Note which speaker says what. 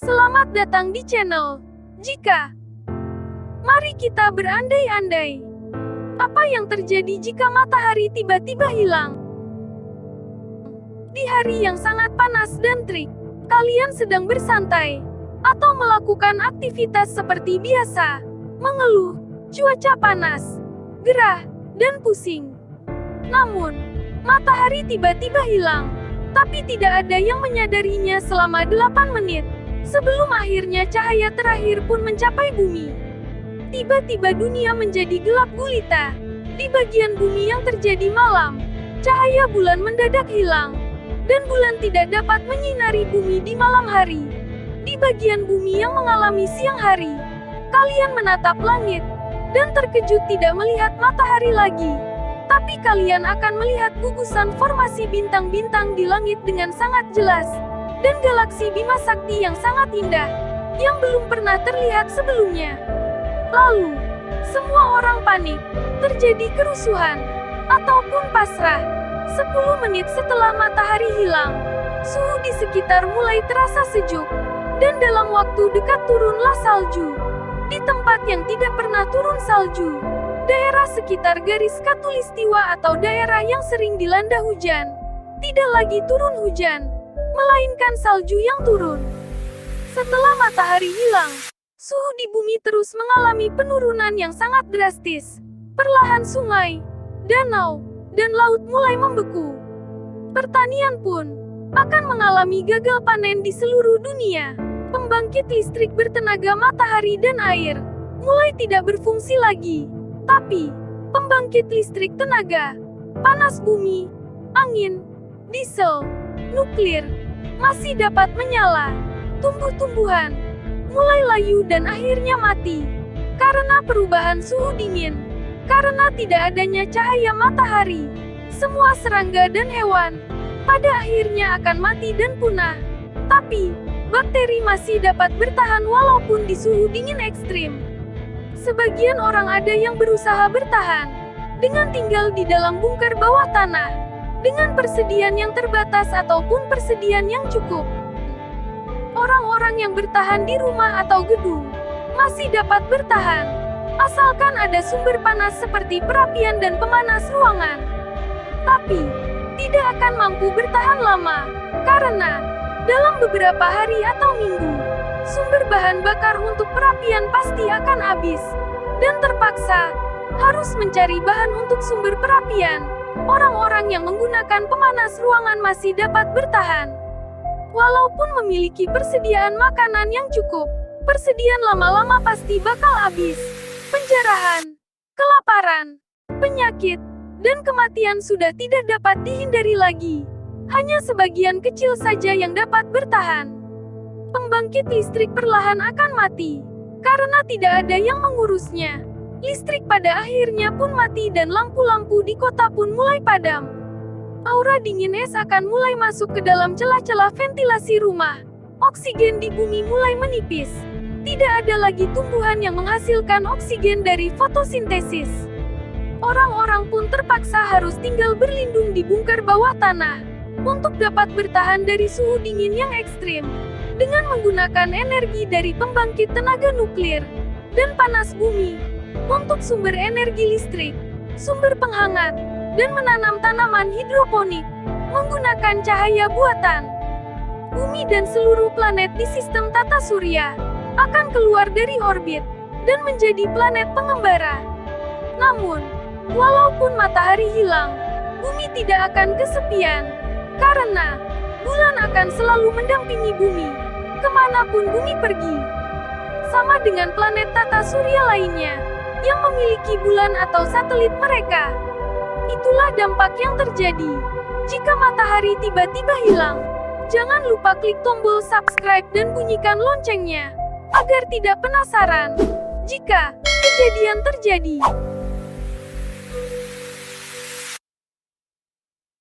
Speaker 1: Selamat datang di channel Jika. Mari kita berandai-andai. Apa yang terjadi jika matahari tiba-tiba hilang? Di hari yang sangat panas dan terik, kalian sedang bersantai atau melakukan aktivitas seperti biasa, mengeluh, cuaca panas, gerah, dan pusing. Namun, matahari tiba-tiba hilang, tapi tidak ada yang menyadarinya selama 8 menit. Sebelum akhirnya cahaya terakhir pun mencapai bumi. Tiba-tiba dunia menjadi gelap gulita. Di bagian bumi yang terjadi malam, cahaya bulan mendadak hilang, dan bulan tidak dapat menyinari bumi di malam hari. Di bagian bumi yang mengalami siang hari, kalian menatap langit, dan terkejut tidak melihat matahari lagi. Tapi kalian akan melihat gugusan formasi bintang-bintang di langit dengan sangat jelas. Dan galaksi Bima Sakti yang sangat indah, yang belum pernah terlihat sebelumnya. Lalu, semua orang panik, terjadi kerusuhan, ataupun pasrah. 10 menit setelah matahari hilang, suhu di sekitar mulai terasa sejuk, dan dalam waktu dekat turunlah salju. Di tempat yang tidak pernah turun salju, daerah sekitar garis khatulistiwa atau daerah yang sering dilanda hujan, tidak lagi turun hujan, melainkan salju yang turun. Setelah matahari hilang, suhu di bumi terus mengalami penurunan yang sangat drastis. Perlahan sungai, danau, dan laut mulai membeku. Pertanian pun akan mengalami gagal panen di seluruh dunia. Pembangkit listrik bertenaga matahari dan air mulai tidak berfungsi lagi. Tapi, pembangkit listrik tenaga panas bumi, angin, diesel, nuklir masih dapat menyala. Tumbuh-tumbuhan mulai layu dan akhirnya mati karena perubahan suhu dingin. Karena tidak adanya cahaya matahari, semua serangga dan hewan pada akhirnya akan mati dan punah. Tapi, bakteri masih dapat bertahan walaupun di suhu dingin ekstrim. Sebagian orang ada yang berusaha bertahan dengan tinggal di dalam bunker bawah tanah, dengan persediaan yang terbatas ataupun persediaan yang cukup. Orang-orang yang bertahan di rumah atau gedung masih dapat bertahan, asalkan ada sumber panas seperti perapian dan pemanas ruangan. Tapi, tidak akan mampu bertahan lama, karena dalam beberapa hari atau minggu, sumber bahan bakar untuk perapian pasti akan habis, dan terpaksa harus mencari bahan untuk sumber perapian. Orang-orang yang menggunakan pemanas ruangan masih dapat bertahan. Walaupun memiliki persediaan makanan yang cukup, persediaan lama-lama pasti bakal habis. Penjarahan, kelaparan, penyakit, dan kematian sudah tidak dapat dihindari lagi. Hanya sebagian kecil saja yang dapat bertahan. Pembangkit listrik perlahan akan mati, karena tidak ada yang mengurusnya. Listrik pada akhirnya pun mati dan lampu-lampu di kota pun mulai padam. Aura dingin es akan mulai masuk ke dalam celah-celah ventilasi rumah. Oksigen di bumi mulai menipis. Tidak ada lagi tumbuhan yang menghasilkan oksigen dari fotosintesis. Orang-orang pun terpaksa harus tinggal berlindung di bunker bawah tanah untuk dapat bertahan dari suhu dingin yang ekstrim. Dengan menggunakan energi dari pembangkit tenaga nuklir dan panas bumi untuk sumber energi listrik, sumber penghangat, dan menanam tanaman hidroponik menggunakan cahaya buatan. Bumi dan seluruh planet di sistem tata surya akan keluar dari orbit dan menjadi planet pengembara. Namun, walaupun matahari hilang, bumi tidak akan kesepian, karena bulan akan selalu mendampingi bumi kemanapun bumi pergi. Sama dengan planet tata surya lainnya yang memiliki bulan atau satelit mereka. Itulah dampak yang terjadi jika matahari tiba-tiba hilang. Jangan lupa klik tombol subscribe dan bunyikan loncengnya, agar tidak penasaran jika kejadian terjadi.